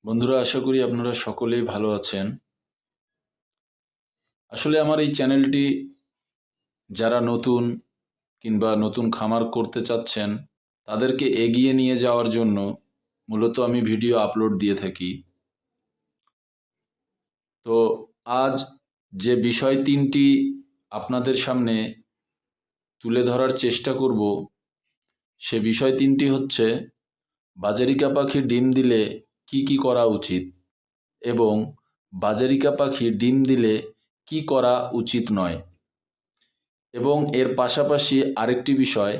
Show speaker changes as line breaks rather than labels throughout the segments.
বন্ধুরা, আশা করি আপনারা সকলেই ভালো আছেন। আসলে আমার এই চ্যানেলটি যারা নতুন কিংবা নতুন খামার করতে চাচ্ছেন তাদেরকে এগিয়ে নিয়ে যাওয়ার জন্য মূলত আমি ভিডিও আপলোড দিয়ে থাকি। তো আজ যে বিষয় তিনটি আপনাদের সামনে তুলে ধরার চেষ্টা করব, সে বিষয় তিনটি হচ্ছে বাজারিকা পাখি ডিম দিলে কি কি করা উচিত এবং বাজারিকা পাখি ডিম দিলে কি করা উচিত নয়, এবং এর পাশাপাশি আরেকটি বিষয়,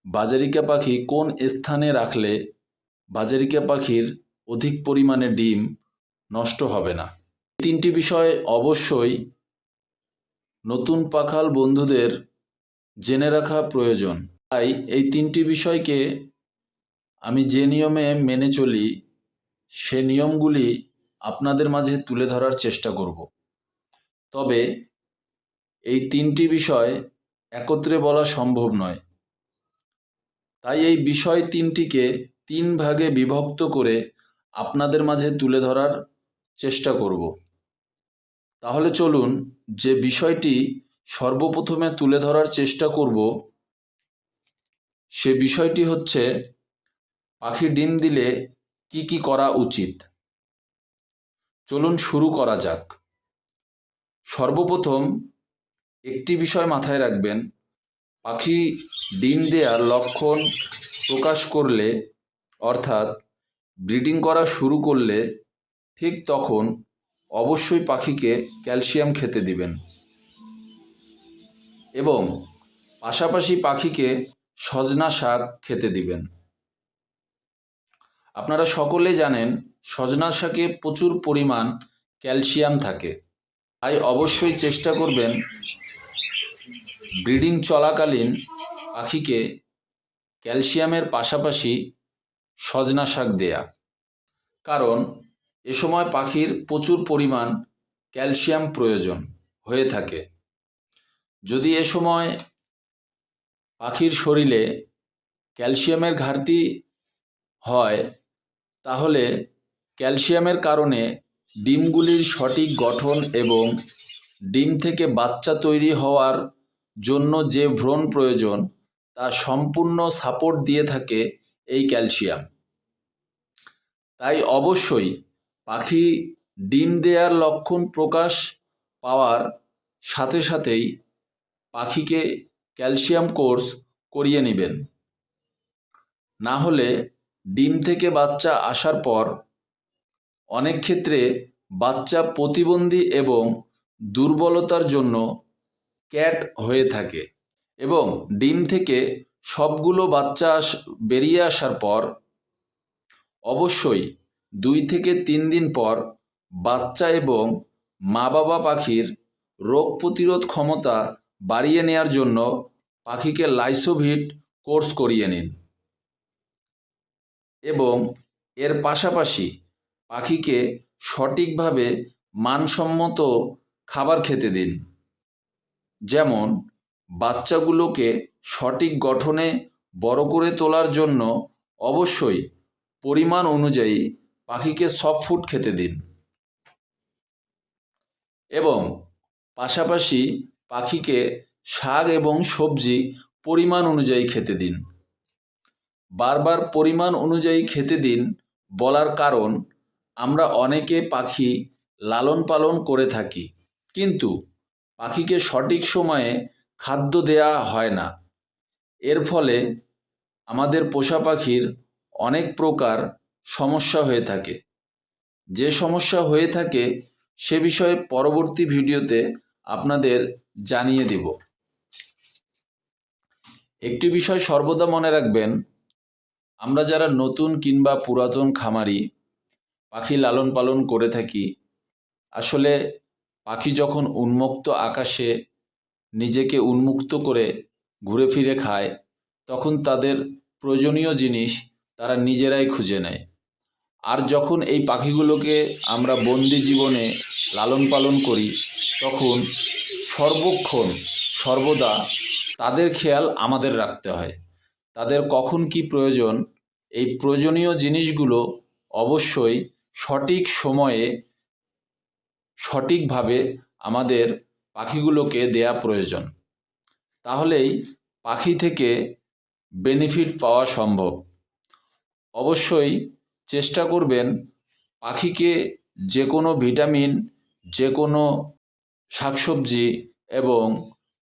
বাজারিকা পাখি কোন স্থানে রাখলে বাজারিকা পাখির অধিক পরিমাণে ডিম নষ্ট হবে না। এই তিনটি বিষয় অবশ্যই নতুন পাখাল বন্ধুদের জেনে রাখা প্রয়োজন। তাই এই তিনটি বিষয়কে আমি যে নিয়মে মেনে চলি সে নিয়মগুলি আপনাদের মাঝে তুলে ধরার চেষ্টা করব। তবে এই তিনটি বিষয় একত্রে বলা সম্ভব নয়, তাই এই বিষয় তিনটিকে তিন ভাগে বিভক্ত করে আপনাদের মাঝে তুলে ধরার চেষ্টা করব। তাহলে চলুন, যে বিষয়টি সর্বপ্রথমে তুলে ধরার চেষ্টা করব সে বিষয়টি হচ্ছে পাখি ডিম দিলে কি কি করা উচিত। চলুন শুরু করা যাক। সর্বপ্রথম একটি বিষয় মাথায় রাখবেন, পাখি ডিম দেওয়ার লক্ষণ প্রকাশ করলে, অর্থাৎ ব্রিডিং করা শুরু করলে ঠিক তখন অবশ্যই পাখিকে ক্যালসিয়াম খেতে দিবেন এবং পাশাপাশি পাখিকে সজনা শাক খেতে দিবেন। আপনারা সকলে জানেন সজনা শাকে প্রচুর পরিমাণ ক্যালসিয়াম থাকে, তাই অবশ্যই চেষ্টা করবেন ব্রিডিং চলাকালীন পাখিকে ক্যালসিয়ামের পাশাপাশি সজনা শাক দেয়া, কারণ এ সময় পাখির প্রচুর পরিমাণ ক্যালসিয়াম প্রয়োজন হয়ে থাকে। যদি এ সময় পাখির শরীরে ক্যালসিয়ামের ঘাটতি হয় তাহলে ক্যালসিয়ামের কারণে ডিমগুলির সঠিক গঠন এবং ডিম থেকে বাচ্চা তৈরি হওয়ার জন্য যে ভ্রূণ প্রয়োজন তা সম্পূর্ণ সাপোর্ট দিয়ে থাকে এই ক্যালসিয়াম। তাই অবশ্যই পাখি ডিম দেওয়ার লক্ষণ প্রকাশ পাওয়ার সাথে সাথেই পাখিকে ক্যালসিয়াম কোর্স করিয়ে নেবেন। না হলে ডিম থেকে বাচ্চা আসার পর অনেক ক্ষেত্রে বাচ্চা প্রতিবন্ধী এবং দুর্বলতার জন্য ক্যাট হয়ে থাকে এবং ডিম থেকে সবগুলো বাচ্চা বেরিয়ে আসার পর অবশ্যই 2 থেকে 3 দিন পর বাচ্চা এবং মা বাবা পাখির রোগ প্রতিরোধ ক্ষমতা বাড়িয়ে নেওয়ার জন্য পাখিকে লাইসোভিট কোর্স করিয়ে নিন এবং এর পাশাপাশি পাখিকে সঠিকভাবে মানসম্মত খাবার খেতে দিন। যেমন বাচ্চাগুলোকে সঠিক গঠনে বড় করে তোলার জন্য অবশ্যই পরিমাণ অনুযায়ী পাখিকে সফট ফুড খেতে দিন এবং পাশাপাশি পাখিকে শাক এবং সবজি পরিমাণ অনুযায়ী খেতে দিন। বারবার পরিমাণ অনুযায়ী খেতে দিন বলার কারণ, আমরা অনেকে পাখি লালন পালন করে থাকি কিন্তু পাখিকে সঠিক সময়ে খাদ্য দেয়া হয় না। এর ফলে আমাদের পোষা পাখির অনেক প্রকার সমস্যা হয়ে থাকে। যে সমস্যা হয়ে থাকে সে বিষয়ে পরবর্তী ভিডিওতে আপনাদের জানিয়ে দেব। একটি বিষয় সর্বদা মনে রাখবেন, আমরা যারা নতুন কিংবা পুরাতন খামারি পাখি লালন পালন করে থাকি, আসলে পাখি যখন উন্মুক্ত আকাশে নিজেকে উন্মুক্ত করে ঘুরে ফিরে খায় তখন তাদের প্রয়োজনীয় জিনিস তারা নিজেরাই খুঁজে নেয়। আর যখন এই পাখিগুলোকে আমরা বন্দি জীবনে লালন পালন করি তখন সর্বক্ষণ সর্বদা তাদের খেয়াল আমাদের রাখতে হয়। তাদের কখন কি প্রয়োজন, এই প্রয়োজনীয় জিনিসগুলো অবশ্যই সঠিক সময়ে সঠিকভাবে আমাদের পাখিগুলোকে দেয়া প্রয়োজন। তাহলেই পাখি থেকে বেনিফিট পাওয়া সম্ভব। অবশ্যই চেষ্টা করবেন পাখিকে যে কোনো ভিটামিন, যে কোনো শাকসবজি এবং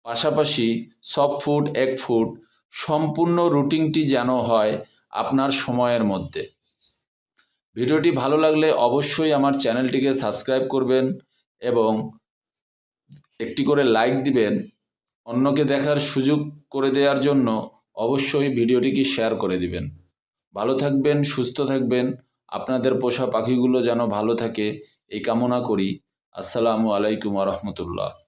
পাশাপাশি সফট ফুড, এগ ফুড সম্পূর্ণ রুটিনটি যেন হয় আপনার সময়ের মধ্যে। ভিডিওটি ভালো লাগলে অবশ্যই আমার চ্যানেলটিকে সাবস্ক্রাইব করবেন এবং একটি করে লাইক দিবেন। অন্যকে দেখার সুযোগ করে দেওয়ার জন্য অবশ্যই ভিডিওটিকে শেয়ার করে দিবেন। ভালো থাকবেন, সুস্থ থাকবেন, আপনাদের পোষা পাখিগুলো যেন ভালো থাকে এই কামনা করি। আসসালামু আলাইকুম ওয়া রাহমাতুল্লাহ।